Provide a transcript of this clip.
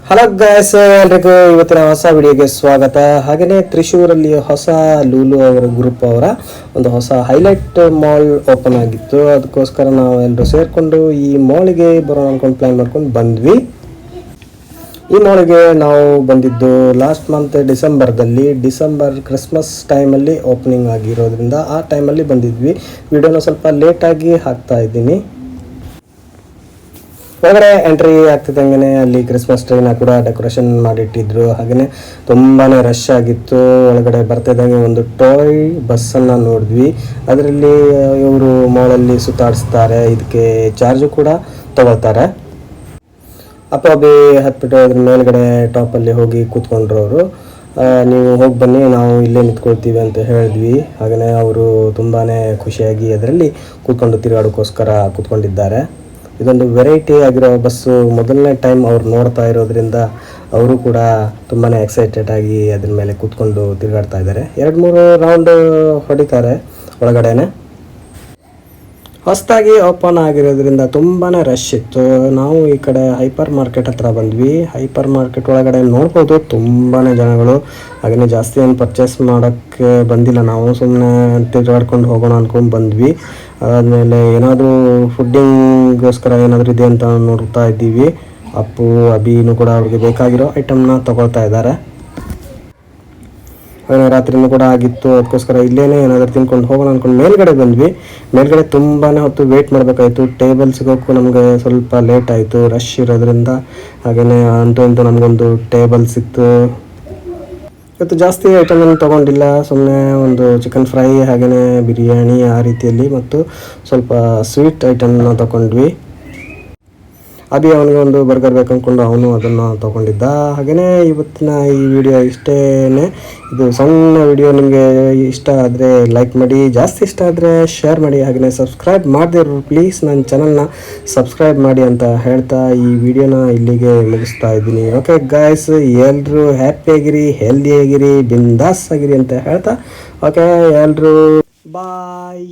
Hello guys, ಎಲ್ರಿಗೂ ಇವತ್ತಿನ ಹೊಸ ವಿಡಿಯೋಗೆ ಸ್ವಾಗತ. ಹಾಗೆಯೇ ತ್ರಿಶೂರಲ್ಲಿ ಹೊಸ ಲೂಲು ಅವರ ಗ್ರೂಪ್ ಅವರ ಒಂದು ಹೊಸ ಹೈಲೈಟ್ ಮಾಲ್ ಓಪನ್ ಆಗಿತ್ತು. ಅದಕ್ಕೋಸ್ಕರ ನಾವು ಎಲ್ಲರೂ ಸೇರಿಕೊಂಡು ಈ ಮಾಲ್ಗೆ ಬರೋಣ ಅಂದ್ಕೊಂಡು ಪ್ಲ್ಯಾನ್ ಮಾಡ್ಕೊಂಡು ಬಂದ್ವಿ. ಈ ಮಾಲ್ಗೆ ನಾವು ಬಂದಿದ್ದು ಲಾಸ್ಟ್ ಮಂತ್ ಡಿಸೆಂಬರ್ ಕ್ರಿಸ್ಮಸ್ ಟೈಮಲ್ಲಿ ಓಪನಿಂಗ್ ಆಗಿರೋದ್ರಿಂದ ಆ ಟೈಮಲ್ಲಿ ಬಂದಿದ್ವಿ. ವಿಡಿಯೋನ ಸ್ವಲ್ಪ ಲೇಟಾಗಿ ಹಾಕ್ತಾ ಇದ್ದೀನಿ. ಒಳಗಡೆ ಎಂಟ್ರಿ ಆಗ್ತಿದ್ದಂಗೆ ಅಲ್ಲಿ ಕ್ರಿಸ್ಮಸ್ ಟ್ರೀನ ಕೂಡ ಡೆಕೋರೇಷನ್ ಮಾಡಿಟ್ಟಿದ್ರು. ಹಾಗೆಯೇ ತುಂಬಾ ರಶ್ ಆಗಿತ್ತು. ಒಳಗಡೆ ಬರ್ತಿದ್ದಂಗೆ ಒಂದು ಟಾಯ್ ಬಸ್ಸನ್ನು ನೋಡಿದ್ವಿ. ಅದರಲ್ಲಿ ಇವರು ಮಾಲಲ್ಲಿ ಸುತ್ತಾಡಿಸ್ತಾರೆ, ಇದಕ್ಕೆ ಚಾರ್ಜು ಕೂಡ ತಗೊಳ್ತಾರೆ. ಅಪ್ಪಾಬಿ ಹತ್ಬಿಟ್ಟು ಅದ್ರ ಮೇಲ್ಗಡೆ ಟಾಪಲ್ಲಿ ಹೋಗಿ ಕೂತ್ಕೊಂಡ್ರು ಅವರು. ನೀವು ಹೋಗಿ ಬನ್ನಿ, ನಾವು ಇಲ್ಲೇ ನಿಂತ್ಕೊಳ್ತೀವಿ ಅಂತ ಹೇಳಿದ್ವಿ. ಹಾಗೆಯೇ ಅವರು ತುಂಬಾ ಖುಷಿಯಾಗಿ ಅದರಲ್ಲಿ ಕೂತ್ಕೊಂಡು ತಿರುಗಾಡೋಕ್ಕೋಸ್ಕರ ಕೂತ್ಕೊಂಡಿದ್ದಾರೆ. ಇದೊಂದು ವೆರೈಟಿ ಆಗಿರೋ ಬಸ್ಸು, ಮೊದಲನೇ ಟೈಮ್ ಅವ್ರು ನೋಡ್ತಾ ಇರೋದ್ರಿಂದ ಅವರು ಕೂಡ ತುಂಬಾ ಎಕ್ಸೈಟೆಡ್ ಆಗಿ ಅದ್ರ ಮೇಲೆ ಕೂತ್ಕೊಂಡು ತಿರುಗಾಡ್ತಾ ಇದ್ದಾರೆ. 2-3 ರೌಂಡ್ ಹೊಡಿತಾರೆ ಒಳಗಡೆನೆ. ಹೊಸದಾಗಿ ಓಪನ್ ಆಗಿರೋದ್ರಿಂದ ತುಂಬಾ ರಶ್ ಇತ್ತು. ನಾವು ಈ ಕಡೆ ಹೈಪರ್ ಮಾರ್ಕೆಟ್ ಹತ್ರ ಬಂದ್ವಿ. ಹೈಪರ್ ಮಾರ್ಕೆಟ್ ಒಳಗಡೆ ನೋಡ್ಬೋದು ತುಂಬಾ ಜನಗಳು. ಹಾಗೆಯೇ ಜಾಸ್ತಿ ಏನು ಪರ್ಚೇಸ್ ಮಾಡೋಕ್ಕೆ ಬಂದಿಲ್ಲ, ನಾವು ಸುಮ್ಮನೆ ತಿರುಗಾಡ್ಕೊಂಡು ಹೋಗೋಣ ಅಂದ್ಕೊಂಡು ಬಂದ್ವಿ. ಆದಮೇಲೆ ಏನಾದರೂ ಫುಡ್ಡಿಂಗೋಸ್ಕರ ಏನಾದರೂ ಇದೆ ಅಂತ ನೋಡ್ತಾ ಇದ್ದೀವಿ. ಅಪ್ಪು ಅಭಿನೂ ಕೂಡ ಅವ್ರಿಗೆ ಬೇಕಾಗಿರೋ ಐಟಮ್ನ ತೊಗೊಳ್ತಾ ಇದ್ದಾರೆ. ರಾತ್ರಿನೂ ಕೂಡ ಆಗಿತ್ತು, ಅದಕ್ಕೋಸ್ಕರ ಇಲ್ಲೇನೇ ಏನಾದರೂ ತಿನ್ಕೊಂಡು ಹೋಗೋಣ ಅಂದ್ಕೊಂಡು ಮೇಲ್ಗಡೆ ಬಂದ್ವಿ. ಮೇಲ್ಗಡೆ ತುಂಬಾ ಹೊತ್ತು ವೇಟ್ ಮಾಡಬೇಕಾಯಿತು. ಟೇಬಲ್ ಸಿಗೋಕ್ಕೂ ನಮಗೆ ಸ್ವಲ್ಪ ಲೇಟ್ ಆಯಿತು, ರಶ್ ಇರೋದ್ರಿಂದ. ಹಾಗೆಯೇ ಅಂತೂ ನಮಗೊಂದು ಟೇಬಲ್ ಸಿಕ್ತು. ಇವತ್ತು ಜಾಸ್ತಿ ಐಟಮನ್ನು ತೊಗೊಂಡಿಲ್ಲ, ಸುಮ್ಮನೆ ಒಂದು ಚಿಕನ್ ಫ್ರೈ ಹಾಗೆಯೇ ಬಿರಿಯಾನಿ ಆ ರೀತಿಯಲ್ಲಿ ಮತ್ತು ಸ್ವಲ್ಪ ಸ್ವೀಟ್ ಐಟಮ್ನ ತೊಗೊಂಡ್ವಿ. ಅಭಿ ಅವನಿಗೆ ಒಂದು ಬರ್ಗರ್ ಬೇಕು ಅಂದ್ಕೊಂಡು ಅವನು ಅದನ್ನು ತೊಗೊಂಡಿದ್ದ. ಹಾಗೆಯೇ ಇವತ್ತಿನ ಈ ವಿಡಿಯೋ ಇಷ್ಟೇ. ಇದು ಸಣ್ಣ ವಿಡಿಯೋ ನಿಮಗೆ ಇಷ್ಟ ಆದರೆ ಲೈಕ್ ಮಾಡಿ, ಜಾಸ್ತಿ ಇಷ್ಟ ಆದರೆ ಶೇರ್ ಮಾಡಿ. ಹಾಗೆಯೇ ಸಬ್ಸ್ಕ್ರೈಬ್ ಮಾಡದಿರೋ ಪ್ಲೀಸ್ ನನ್ನ ಚಾನಲ್ನ ಸಬ್ಸ್ಕ್ರೈಬ್ ಮಾಡಿ ಅಂತ ಹೇಳ್ತಾ ಈ ವಿಡಿಯೋನ ಇಲ್ಲಿಗೆ ಮುಗಿಸ್ತಾ ಇದ್ದೀನಿ. ಓಕೆ ಗಾಯ್ಸ್, ಎಲ್ಲರೂ ಹ್ಯಾಪಿಯಾಗಿರಿ, ಹೆಲ್ದಿಯಾಗಿರಿ, ಬಿಂದಾಸ್ ಆಗಿರಿ ಅಂತ ಹೇಳ್ತಾ ಓಕೆ ಎಲ್ಲರೂ ಬಾಯ್.